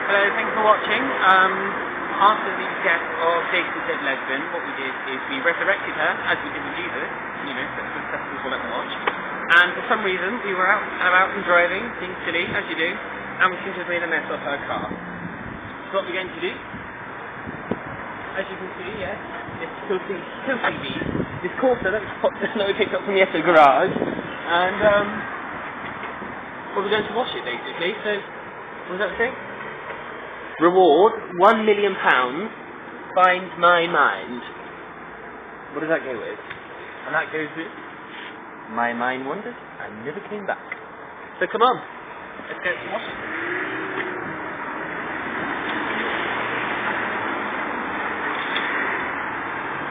Hello, thanks for watching. After the death of Daisy Lesbian, what we did is we resurrected her, as we did with Jesus, such good festivals we'll let them watch. And for some reason, we were out and about and driving, being silly, as you do, and we seem to have made a mess of her car. So what we're going to do, as you can see, yes, this filthy beast, this Corsa that we picked up from the Esso garage, and we're going to wash it basically. So, what was that thing? Reward, £1 million, find my mind. What does that go with? And that goes with, my mind wandered and never came back. So come on, let's go to Washington.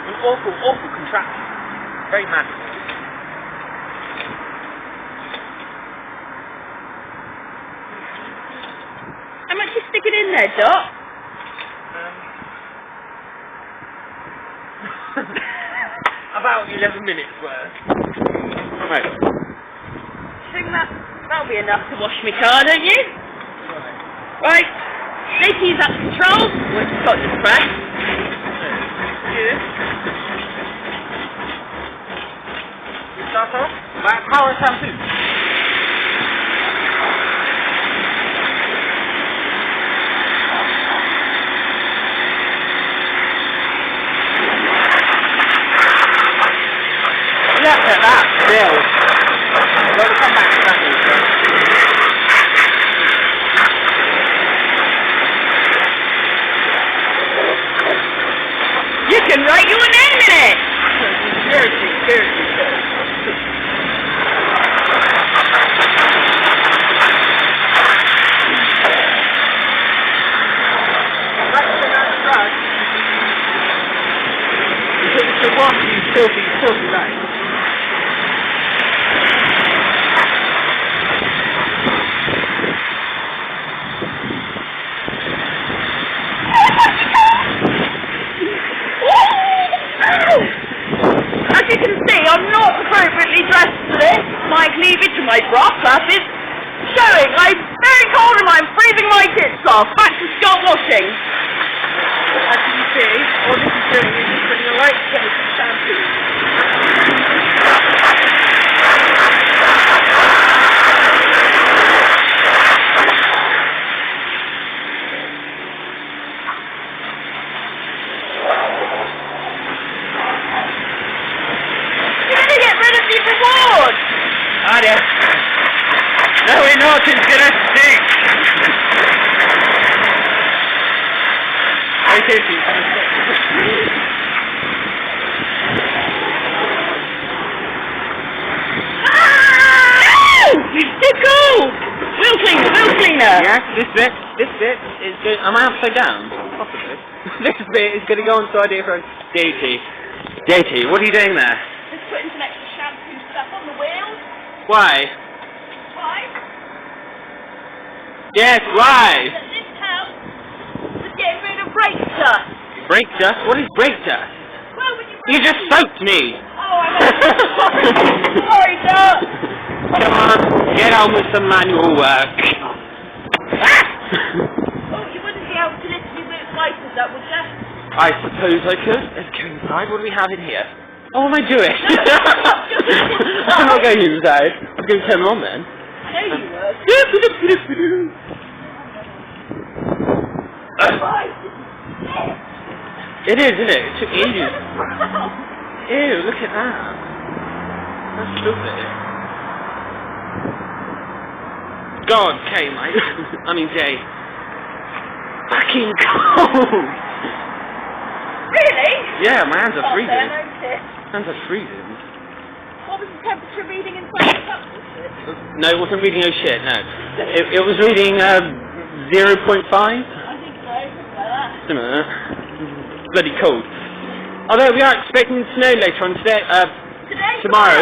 An awful contraption. Very magical. How much you sticking in there, Dot? About 11 minutes worth. Right. I think that'll be enough to wash my car, don't you? Right. JT's up control. We've just got to press. Good. Start off by power shampoo. Look at that, still. We'll come back to that later. You can write your name in it! Seriously. To wash you filthy rags. As you can see, I'm not appropriately dressed for this. My cleavage and my bra flap is showing. I'm very cold and I'm freezing my tits off. Back to start washing. As you can see, all this is doing is just putting a light shade of shampoo. Ah, yeah. No, we're not. It's gonna stink. Okay, it's gonna stink. It's cool! Wheel cleaner! Yeah, this bit is good. Am I upside down? Possibly. This bit is gonna go onto our dear friend JT, what are you doing there? Just putting some extra shampoo stuff on the wheels. Why? Why? Yes, why? This helps with getting rid of brake dust. Brake dust? What is brake dust? Well, when You just soaked me! Oh, I know. Sorry, Dot. Come on, get on with some manual work. Oh, you wouldn't be able to lift your wipers up, would you? I suppose I could. Let's go inside. What do we have in here? Oh, what am I doing? I'm not going inside. I'm going to turn them on then. I know you would. It is, isn't it? It took ages. Ew, look at that. That's stupid. God, Kay, Jay. Fucking cold! Really? Yeah, my hands are freezing. I noticed. Hands are freezing. What was the temperature reading inside the cup? No, it wasn't reading oh shit, no. It was reading 0.5. I think so, something like that. Something like that. Bloody cold. Although we are expecting snow later on today, Today? tomorrow.